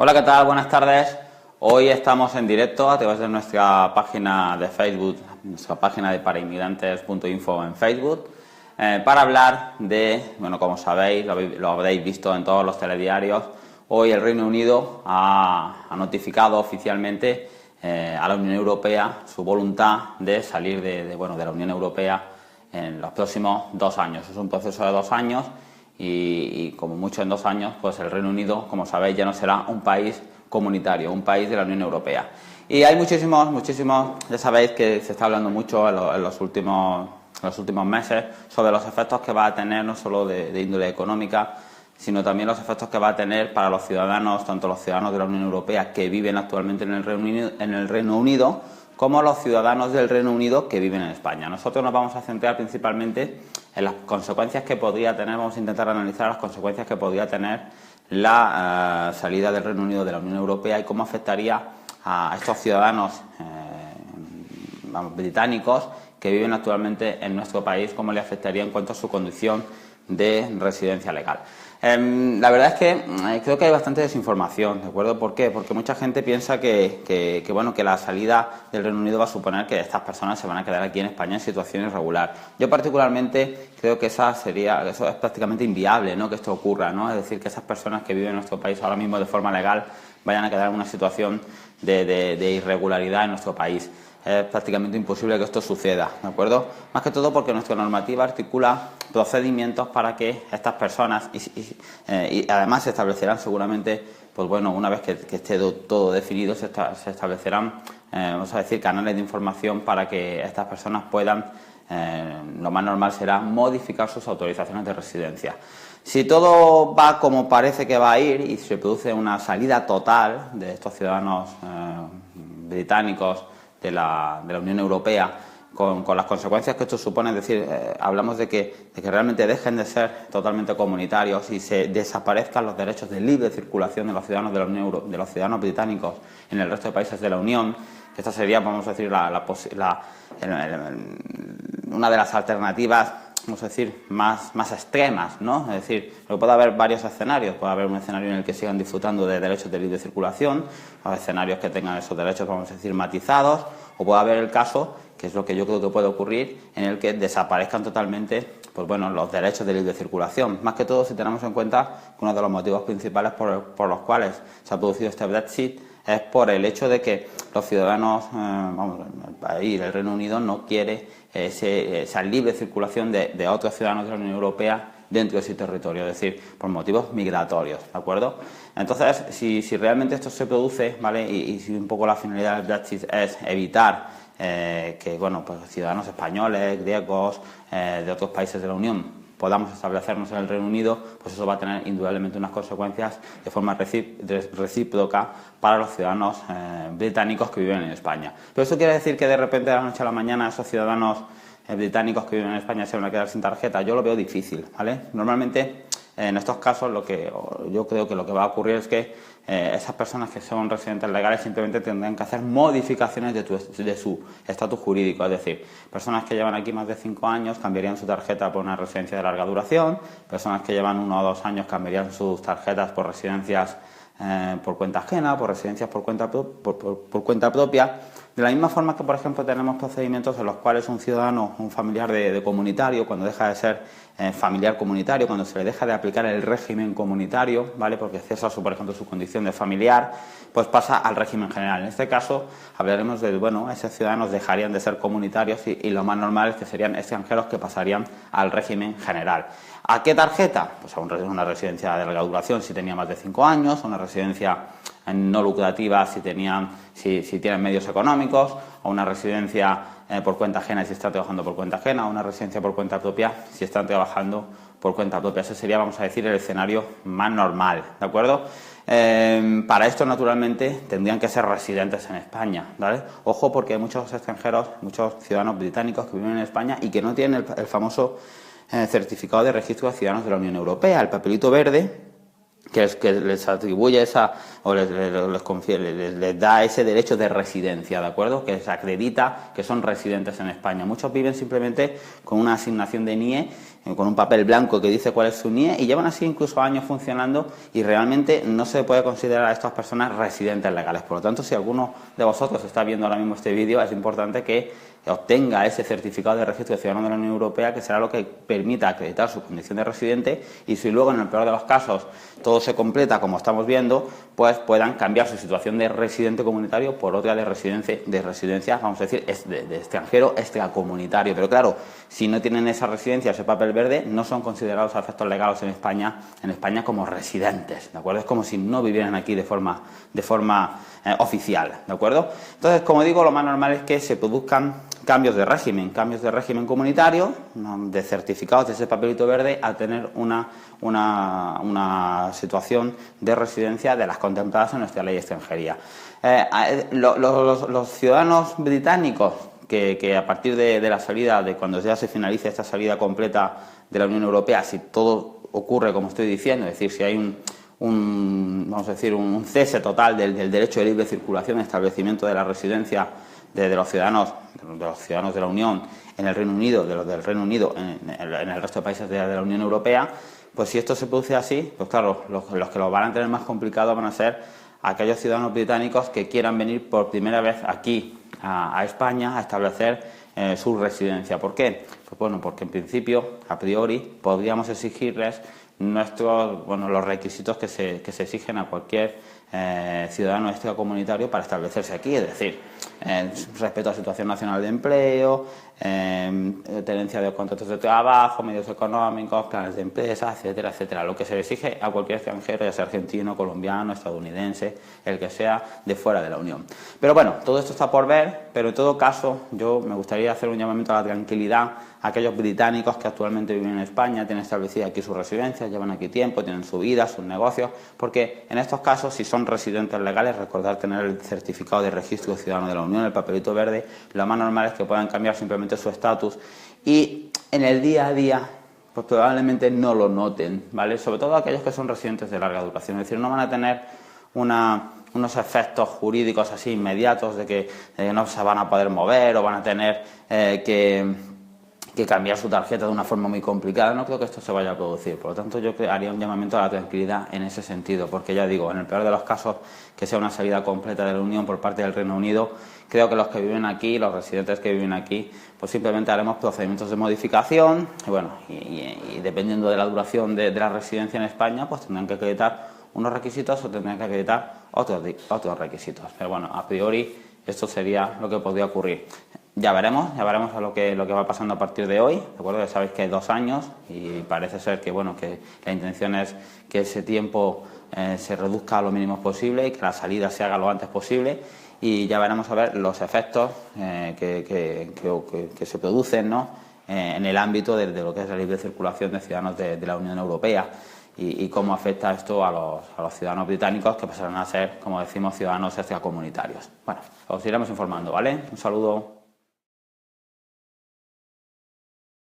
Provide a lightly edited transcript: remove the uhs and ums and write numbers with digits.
Hola, ¿qué tal? Buenas tardes. Hoy estamos en directo a través de nuestra página de Facebook, nuestra página de parainmigrantes.info en Facebook, para hablar de, bueno, como sabéis, lo habréis visto en todos los telediarios, hoy el Reino Unido ha notificado oficialmente a la Unión Europea su voluntad de salir de la Unión Europea en los próximos 2 años. Es un proceso de 2 años. Y como mucho en 2 años, pues el Reino Unido, como sabéis, ya no será un país comunitario, un país de la Unión Europea. Y hay muchísimos, ya sabéis que se está hablando mucho en los últimos meses sobre los efectos que va a tener, no solo de índole económica, sino también los efectos que va a tener para los ciudadanos, tanto los ciudadanos de la Unión Europea que viven actualmente en el Reino Unido, como los ciudadanos del Reino Unido que viven en España. Nosotros nos vamos a centrar principalmente en las consecuencias que podría tener, vamos a intentar analizar las consecuencias que podría tener la salida del Reino Unido de la Unión Europea y cómo afectaría a estos ciudadanos británicos que viven actualmente en nuestro país, cómo le afectaría en cuanto a su condición de residencia legal. La verdad es que creo que hay bastante desinformación, ¿de acuerdo? ¿Por qué? Porque mucha gente piensa que la salida del Reino Unido va a suponer que estas personas se van a quedar aquí en España en situación irregular. Yo particularmente creo que eso es prácticamente inviable, ¿no?, que esto ocurra, ¿no? Es decir, que esas personas que viven en nuestro país ahora mismo de forma legal vayan a quedar en una situación de irregularidad en nuestro país. Es prácticamente imposible que esto suceda, ¿de acuerdo? Más que todo porque nuestra normativa articula procedimientos para que estas personas, y además se establecerán seguramente, pues bueno, una vez que esté todo definido, se establecerán, vamos a decir, canales de información para que estas personas puedan, lo más normal será modificar sus autorizaciones de residencia. Si todo va como parece que va a ir y se produce una salida total de estos ciudadanos británicos de la Unión Europea, con las consecuencias que esto supone, es decir, hablamos de que realmente dejen de ser totalmente comunitarios y se desaparezcan los derechos de libre circulación de los ciudadanos de la Unión de los ciudadanos británicos en el resto de países de la Unión, que esta sería, vamos a decir, una de las alternativas, vamos a decir, más extremas, ¿no? Es decir, puede haber varios escenarios. Puede haber un escenario en el que sigan disfrutando de derechos de libre circulación, o escenarios que tengan esos derechos, vamos a decir, matizados, o puede haber el caso, que es lo que yo creo que puede ocurrir, en el que desaparezcan totalmente, pues bueno, los derechos de libre circulación. Más que todo si tenemos en cuenta que uno de los motivos principales por los cuales se ha producido este Brexit es por el hecho de que los ciudadanos, el país, el Reino Unido, no quiere esa libre circulación de otros ciudadanos de la Unión Europea dentro de su territorio, es decir, por motivos migratorios, ¿de acuerdo? Entonces, si realmente esto se produce, ¿vale? Y si un poco la finalidad del Brexit es evitar que, bueno, pues ciudadanos españoles, griegos, de otros países de la Unión podamos establecernos en el Reino Unido, pues eso va a tener indudablemente unas consecuencias de forma recíproca para los ciudadanos británicos que viven en España. Pero eso quiere decir que de repente de la noche a la mañana esos ciudadanos británicos que viven en España se van a quedar sin tarjeta. Yo lo veo difícil, ¿vale? Normalmente en estos casos yo creo que lo que va a ocurrir es que esas personas que son residentes legales simplemente tendrán que hacer modificaciones de su estatus jurídico, es decir, personas que llevan aquí más de 5 años cambiarían su tarjeta por una residencia de larga duración, personas que llevan 1 o 2 años cambiarían sus tarjetas por residencias por cuenta ajena, por residencias por cuenta propia. De la misma forma que, por ejemplo, tenemos procedimientos en los cuales un ciudadano, un familiar de comunitario, cuando deja de ser familiar comunitario, cuando se le deja de aplicar el régimen comunitario, ¿vale?, porque cesa, por ejemplo, su condición de familiar, pues pasa al régimen general. En este caso hablaremos de, bueno, esos ciudadanos dejarían de ser comunitarios y lo más normal es que serían extranjeros que pasarían al régimen general. ¿A qué tarjeta? Pues a una residencia de larga duración si tenía más de 5 años, a una residencia no lucrativa si tienen medios económicos, a una residencia por cuenta ajena si están trabajando por cuenta ajena, a una residencia por cuenta propia si están trabajando por cuenta propia. Ese sería, vamos a decir, el escenario más normal, ¿de acuerdo? Para esto, naturalmente, tendrían que ser residentes en España, ¿vale? Ojo, porque hay muchos extranjeros, muchos ciudadanos británicos que viven en España y que no tienen el famoso certificado de registro de ciudadanos de la Unión Europea, el papelito verde, que les atribuye les da ese derecho de residencia, ¿de acuerdo? Que les acredita que son residentes en España. Muchos viven simplemente con una asignación de NIE con un papel blanco que dice cuál es su NIE, y llevan así incluso años funcionando y realmente no se puede considerar a estas personas residentes legales. Por lo tanto, si alguno de vosotros está viendo ahora mismo este vídeo, es importante que obtenga ese certificado de registro de ciudadano de la Unión Europea, que será lo que permita acreditar su condición de residente, y si luego, en el peor de los casos, todo se completa como estamos viendo, pues puedan cambiar su situación de residente comunitario por otra de residencia, vamos a decir, de extranjero extracomunitario. Pero claro, si no tienen esa residencia, ese papel verde, no son considerados a efectos legales en España como residentes, ¿de acuerdo? Es como si no vivieran aquí de forma oficial, ¿de acuerdo? Entonces, como digo, lo más normal es que se produzcan cambios de régimen comunitario, de certificados de ese papelito verde, a tener una situación de residencia de las contempladas en nuestra ley de extranjería. Los ciudadanos británicos que a partir de la salida, de cuando ya se finalice esta salida completa de la Unión Europea, si todo ocurre como estoy diciendo, es decir, si hay vamos a decir, un cese total del derecho de libre circulación, establecimiento de la residencia de los ciudadanos de la Unión en el Reino Unido, de los del Reino Unido en el resto de países de la Unión Europea, pues si esto se produce así, pues claro, los que lo van a tener más complicado van a ser aquellos ciudadanos británicos que quieran venir por primera vez aquí a España a establecer su residencia. ¿Por qué? Pues bueno, porque en principio, a priori, podríamos exigirles los requisitos que se exigen a cualquier ciudadano extracomunitario para establecerse aquí, es decir, respeto a la situación nacional de empleo, tenencia de contratos de trabajo, medios económicos, planes de empresa, etcétera, etcétera. Lo que se le exige a cualquier extranjero, ya sea argentino, colombiano, estadounidense, el que sea de fuera de la Unión. Pero bueno, todo esto está por ver, pero en todo caso yo me gustaría hacer un llamamiento a la tranquilidad a aquellos británicos que actualmente viven en España, tienen establecida aquí su residencia, llevan aquí tiempo, tienen su vida, sus negocios, porque en estos casos, si son residentes legales, recordar tener el certificado de registro ciudadano de la Unión, el papelito verde, lo más normal es que puedan cambiar simplemente su estatus y en el día a día pues probablemente no lo noten, ¿vale? Sobre todo aquellos que son residentes de larga duración, es decir, no van a tener unos efectos jurídicos así inmediatos de que no se van a poder mover o van a tener que cambiar su tarjeta de una forma muy complicada. No creo que esto se vaya a producir, por lo tanto yo haría un llamamiento a la tranquilidad en ese sentido, porque ya digo, en el peor de los casos, que sea una salida completa de la Unión por parte del Reino Unido, creo que los que viven aquí, los residentes que viven aquí, pues simplemente haremos procedimientos de modificación y dependiendo de la duración de la residencia en España, pues tendrán que acreditar unos requisitos o tendrán que acreditar otros requisitos. Pero bueno, a priori esto sería lo que podría ocurrir. Ya veremos a lo que va pasando a partir de hoy, ¿de acuerdo? Ya sabéis que hay 2 años y parece ser que la intención es que ese tiempo se reduzca a lo mínimo posible y que la salida se haga lo antes posible, y ya veremos a ver los efectos que se producen, ¿no?, en el ámbito de lo que es la libre circulación de ciudadanos de la Unión Europea y cómo afecta esto a los ciudadanos británicos, que pasarán a ser, como decimos, ciudadanos extracomunitarios. Bueno, os iremos informando, ¿vale? Un saludo.